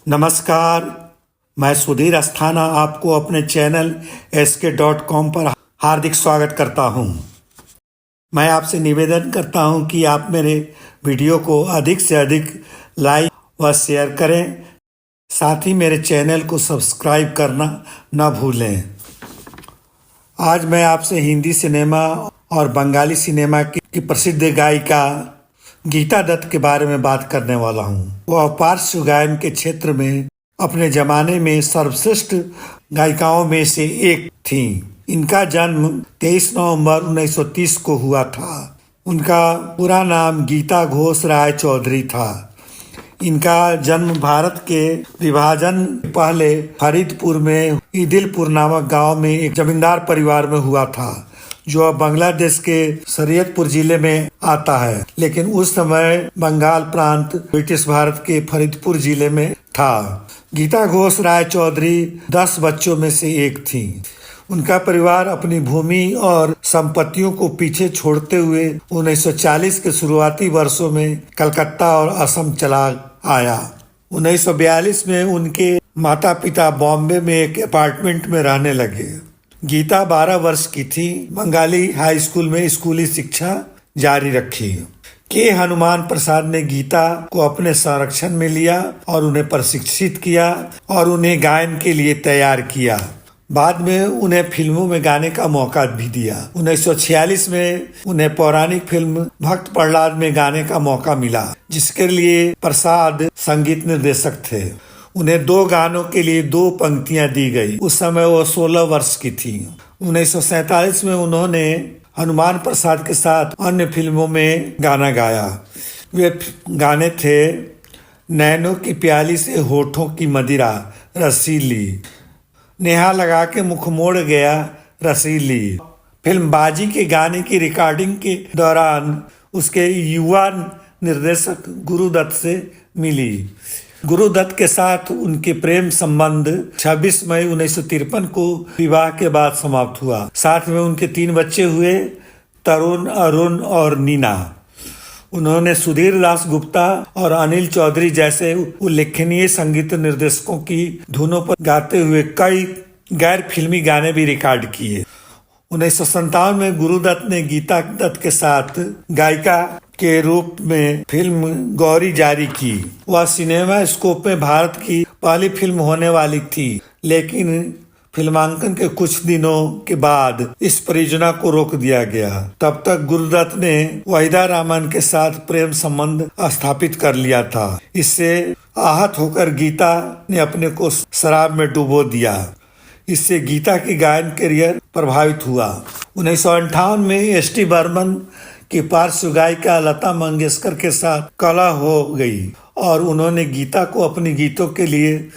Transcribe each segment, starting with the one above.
नमस्कार। मैं सुधीर अस्थाना आपको अपने चैनल SK.com पर हार्दिक स्वागत करता हूं। मैं आपसे निवेदन करता हूं कि आप मेरे वीडियो को अधिक से अधिक लाइक व शेयर करें, साथ ही मेरे चैनल को सब्सक्राइब करना न भूलें। आज मैं आपसे हिंदी सिनेमा और बंगाली सिनेमा की प्रसिद्ध गायिका गीता दत्त के बारे में बात करने वाला हूँ। वह पार्श्व गायन के क्षेत्र में अपने जमाने में सर्वश्रेष्ठ गायिकाओं में से एक थीं। इनका जन्म 23 नवंबर 1930 को हुआ था। उनका पूरा नाम गीता घोष राय चौधरी था। इनका जन्म भारत के विभाजन पहले फरीदपुर में ईदिलपुर नामक गांव में एक जमींदार परिवार में हुआ था, जो अब बांग्लादेश के शरीयतपुर जिले में आता है, लेकिन उस समय बंगाल प्रांत ब्रिटिश भारत के फरीदपुर जिले में था। गीता घोष राय चौधरी 10 बच्चों में से एक थी। उनका परिवार अपनी भूमि और संपत्तियों को पीछे छोड़ते हुए 1940 के शुरुआती वर्षों में कलकत्ता और असम चला आया। 1942 में उनके माता पिता बॉम्बे में एक अपार्टमेंट में रहने लगे। गीता 12 वर्ष की थी। बंगाली हाई स्कूल में स्कूली शिक्षा जारी रखी। के हनुमान प्रसाद ने गीता को अपने संरक्षण में लिया और उन्हें प्रशिक्षित किया और उन्हें गायन के लिए तैयार किया। बाद में उन्हें फिल्मों में गाने का मौका भी दिया। 1946 में उन्हें पौराणिक फिल्म भक्त प्रहलाद में गाने का मौका मिला, जिसके लिए प्रसाद संगीत निर्देशक थे। उन्हें 2 गानों के लिए 2 पंक्तियां दी गई। उस समय वो 16 वर्ष की थी। 1947 में उन्होंने हनुमान प्रसाद के साथ अन्य फिल्मों में गाना गाया। वे गाने थे नैनों की प्याली से होठों की मदिरा रसीली, नेहा लगा के मुख मोड़ गया रसीली। फिल्म बाजी के गाने की रिकॉर्डिंग के दौरान उसके युवा निर्देशक गुरुदत्त से मिली। गुरुदत्त के साथ उनके प्रेम संबंध 26 मई 1953 को विवाह के बाद समाप्त हुआ। साथ में उनके 3 बच्चे हुए, तरुण, अरुण और नीना। उन्होंने सुधीर दास गुप्ता और अनिल चौधरी जैसे उल्लेखनीय संगीत निर्देशकों की धुनों पर गाते हुए कई गैर फिल्मी गाने भी रिकॉर्ड किए। 1957 में गुरुदत्त ने गीता दत्त के साथ गायिका के रूप में फिल्म गौरी जारी की। वह सिनेमा स्कोप में भारत की पहली फिल्म होने वाली थी, लेकिन फिल्मांकन के कुछ दिनों के बाद इस परियोजना को रोक दिया गया। तब तक गुरुदत्त ने वहीदा रामन के साथ प्रेम संबंध स्थापित कर लिया था। इससे आहत होकर गीता ने अपने को शराब में डुबो दिया। इससे गीता की गायन करियर प्रभावित हुआ। 1958 में ST बर्मन की पार्श्व गायिका लता मंगेशकर के साथ कला हो गई और उन्होंने गीता को अपने गीतों के लिए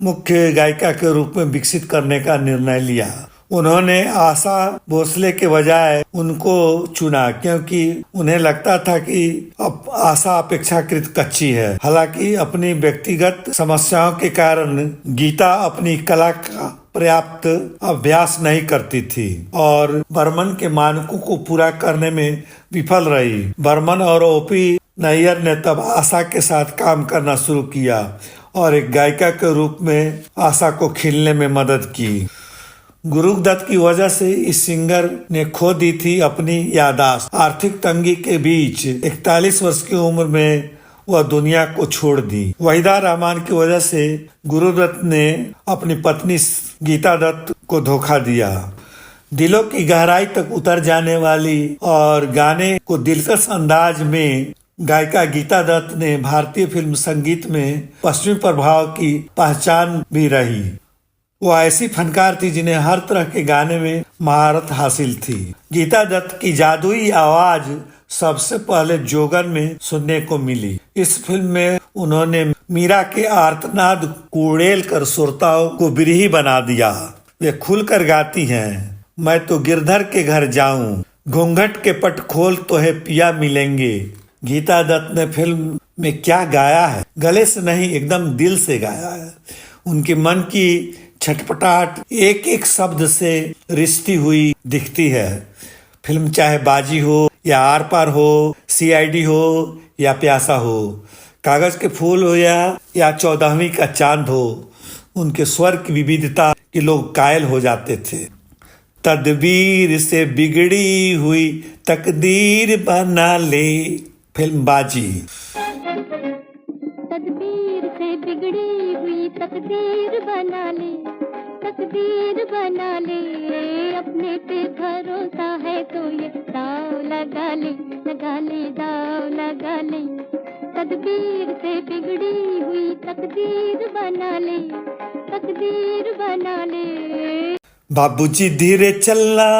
मुख्य गायिका के रूप में विकसित करने का निर्णय लिया। उन्होंने आशा भोसले के बजाय उनको चुना, क्योंकि उन्हें लगता था कि अब आशा अपेक्षाकृत कच्ची है। हालांकि अपनी व्यक्तिगत समस्याओं के कारण गीता अपनी कला का पर्याप्त अभ्यास नहीं करती थी और बर्मन के मानकों को पूरा करने में विफल रही। बर्मन और OP नैयर ने तब आशा के साथ काम करना शुरू किया और एक गायिका के रूप में आशा को खिलने में मदद की। गुरुदत्त की वजह से इस सिंगर ने खो दी थी अपनी याददाश्त। आर्थिक तंगी के बीच 41 वर्ष की उम्र में वह दुनिया को छोड़ दी। वहीदा रहमान की वजह से गुरुदत्त ने अपनी पत्नी गीता दत्त को धोखा दिया। दिलों की गहराई तक उतर जाने वाली और गाने को दिलकश अंदाज में गायिका गीता दत्त ने भारतीय फिल्म संगीत में पश्चिमी प्रभाव की पहचान भी रही। वो ऐसी फनकार थी जिन्हें हर तरह के गाने में महारत हासिल थी। गीता दत्त की जादुई आवाज सबसे पहले जोगन में सुनने को मिली। इस फिल्म में उन्होंने मीरा के आर्तनाद को उड़ेल कर श्रोताओं को बिरही बना दिया। वे खुलकर गाती हैं, मैं तो गिरधर के घर जाऊं, घूंघट के पट खोल तो है पिया मिलेंगे। गीता दत्त ने फिल्म में क्या गाया है, गले से नहीं एकदम दिल से गाया है। उनके मन की छटपटाहट एक एक शब्द से रिश्ती हुई दिखती है। फिल्म चाहे बाजी हो या आर पार हो, CID हो या प्यासा हो, कागज के फूल हो या 14वीं का चांद हो, उनके स्वर की विविधता के लोग कायल हो जाते थे। तदबीर से बिगड़ी हुई तकदीर बना ले, फिल्म बाजी। तदबीर से बिगड़ी हुई तकदीर बना ले, तकदीर बना ले, अपने पे भरोसा है तो ये दाव लगा ले, लगा ले, दाव लगा ले। तदबीर से बिगड़ी हुई तकदीर बना ले, तकदीर बना ले। बाबूजी धीरे चलना,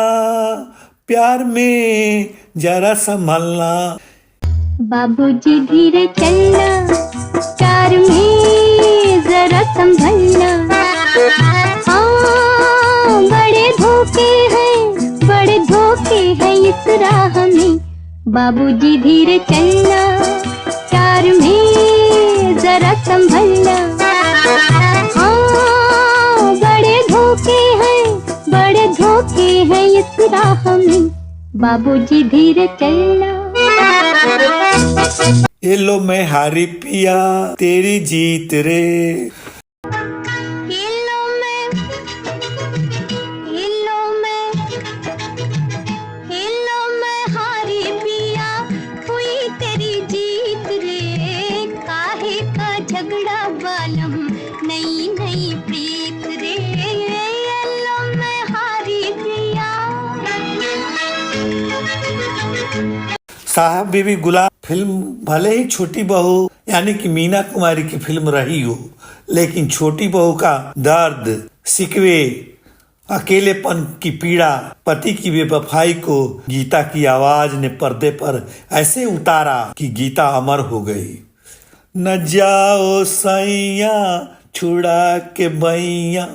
प्यार में जरा संभलना। बाबूजी धीरे चलना, प्यार में जरा संभलना। हाँ, बड़े धोखे हैं इस राह में। बाबूजी धीरे चलना, प्यार में जरा संभलना। हाँ, बड़े धोखे हैं इस राह में। बाबूजी धीरे चलना। ये लो मैं हारी पिया, तेरी जीत रे। हारी पिया, हुई तेरी जीत रे। काहे का झगड़ा बालम, नई नई प्रीत रे। लो मैं हारी पिया। साहब बीबी गुलाम फिल्म भले ही छोटी बहू यानी कि मीना कुमारी की फिल्म रही हो, लेकिन छोटी बहू का दर्द, सिकवे, अकेलेपन की पीड़ा, पति की बेवफाई को गीता की आवाज ने पर्दे पर ऐसे उतारा कि गीता अमर हो गई। न जाओ सैया छुड़ा के बैया,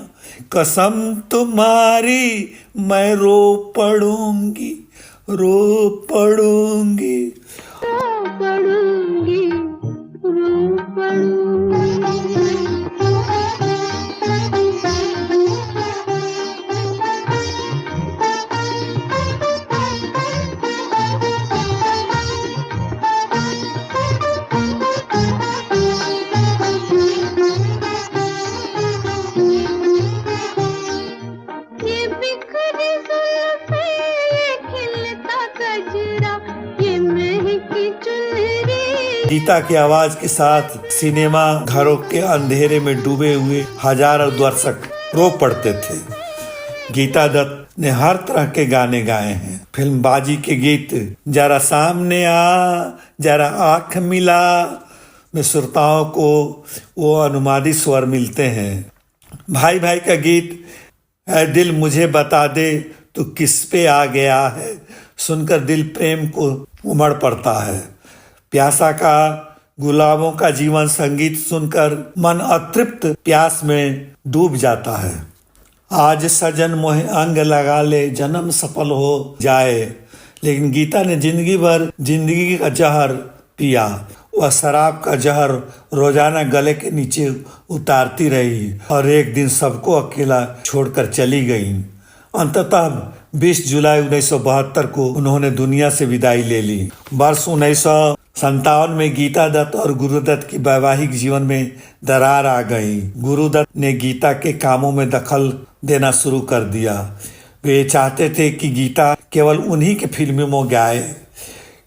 कसम तुम्हारी मैं रो पड़ूंगी, रो पड़ूंगी। गीता की आवाज के साथ सिनेमा घरों के अंधेरे में डूबे हुए हजारों दर्शक रो पड़ते थे। गीता दत्त ने हर तरह के गाने गाए हैं। फिल्म बाजी के गीत जरा सामने आ, जरा आंख मिला में श्रोताओं को वो अनुमादित स्वर मिलते हैं। भाई भाई का गीत ऐ दिल मुझे बता दे तू किस पे आ गया है, सुनकर दिल प्रेम को उमड़ पड़ता है। प्यासा का गुलाबों का जीवन संगीत सुनकर मन अतृप्त प्यास में डूब जाता है। आज सजन मोहे अंग लगा ले, जन्म सफल हो जाए। लेकिन गीता ने जिंदगी भर जिंदगी का जहर पिया। वह शराब का जहर रोजाना गले के नीचे उतारती रही और एक दिन सबको अकेला छोड़कर चली गई। अंततः 20 जुलाई 1972 को उन्होंने दुनिया से विदाई ले ली। वर्ष 1957 में गीता दत्त और गुरुदत्त की वैवाहिक जीवन में दरार आ गई। गुरुदत्त ने गीता के कामों में दखल देना शुरू कर दिया। वे चाहते थे कि गीता केवल उन्हीं के फिल्मों में गाए।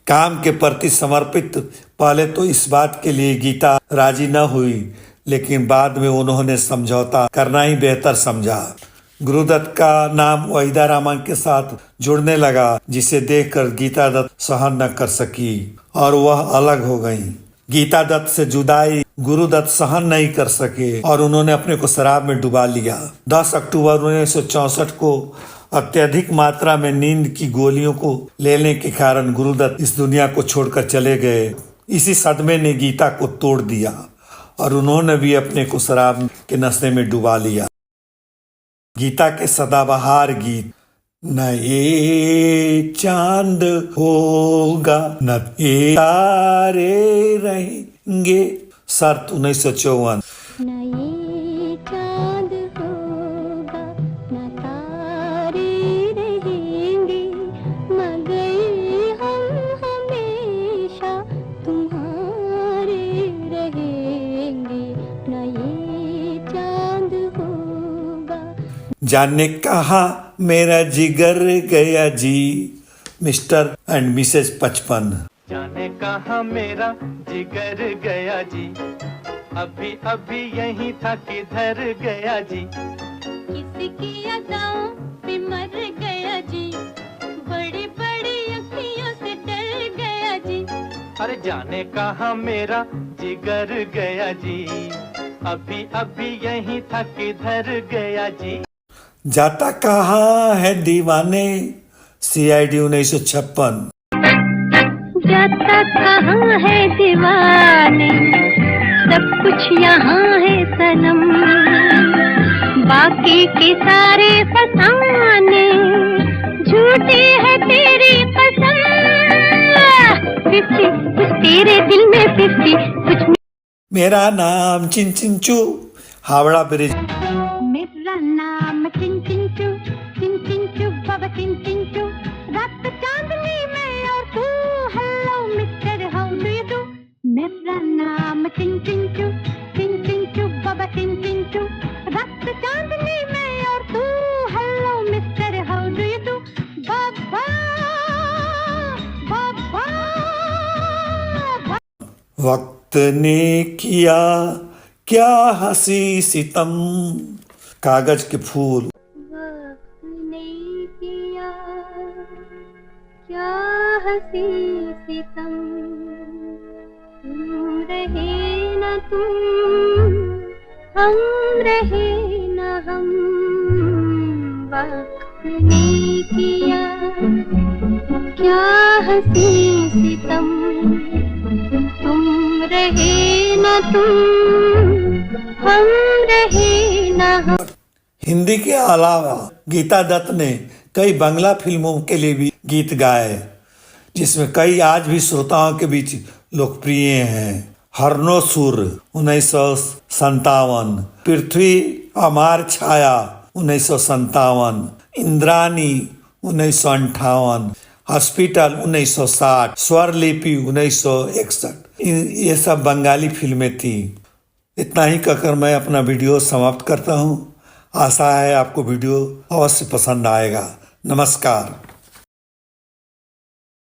काम के प्रति समर्पित पहले तो इस बात के लिए गीता राजी न हुई, लेकिन बाद में उन्होंने समझौता करना ही बेहतर समझा। गुरुदत्त का नाम वहीदा रहमान के साथ जुड़ने लगा, जिसे देखकर गीता दत्त सहन न कर सकी और वह अलग हो गई। गीता दत्त से जुदाई गुरुदत्त सहन नहीं कर सके और उन्होंने अपने को शराब में डुबा लिया। 10 अक्टूबर 1964 को अत्यधिक मात्रा में नींद की गोलियों को लेने के कारण गुरुदत्त इस दुनिया को छोड़कर चले गए। इसी सदमे ने गीता को तोड़ दिया और उन्होंने भी अपने को शराब के नशे में डुबा लिया। गीता के सदाबहार गीत न ये चांद होगा न ये तारे रहेंगे, शर्त 1954। न ये चांद होगा न तारे रहेंगे, मगर हम हमेशा तुम्हारे जाने कहा मेरा जिगर गया जी, मिस्टर एंड मिसेस 55। जाने कहा मेरा जिगर गया जी, अभी अभी यहीं था किधर गया जी। किसकी अदाओं पे मर गया जी, बड़ी बड़ी अखियों से डर गया जी। अरे जाने कहा मेरा जिगर गया जी, अभी अभी यहीं था किधर गया जी। जाता कहाँ है दीवाने, CID 1956। जाता कहाँ है दीवाने, सब कुछ यहाँ है सनम, बाकी के सारे फसाने झूठे है तेरी कसम। 50 कुछ तेरे दिल में 50 कुछ मेरा नाम चिंचिंचू, हावड़ा ब्रिज। मेरा नाम चिंचिंचू, चिंचिंचू बाबा चिंचिंचू, रात चांदनी में और तू, hello mister how do you do. मेरा नाम चिंचिंचू, चिंचिंचू बाबा चिंचिंचू, रात चांदनी में और तू, hello mister how do you do. बाबा बाबा वक्त ने किया क्या हंसी सितम, कागज के फूल। वक्त ने किया क्या हंसी सितम, तुम रहे न तुम, हम रहे न हम। वक्त ने किया क्या हंसी सितम, तुम रहे न तुम, हम रहे न हम। हिंदी के अलावा गीता दत्त ने कई बांग्ला फिल्मों के लिए भी गीत गाए, जिसमें कई आज भी श्रोताओं के बीच लोकप्रिय हैं। हरनो सुर 1957, पृथ्वी अमार छाया 1957, इंद्रानी 1958, हॉस्पिटल 1960, स्वरलिपि 1961। ये सब बंगाली फिल्में थी। इतना ही कहकर मैं अपना वीडियो समाप्त करता हूँ। आशा है आपको वीडियो अवश्य पसंद आएगा। नमस्कार।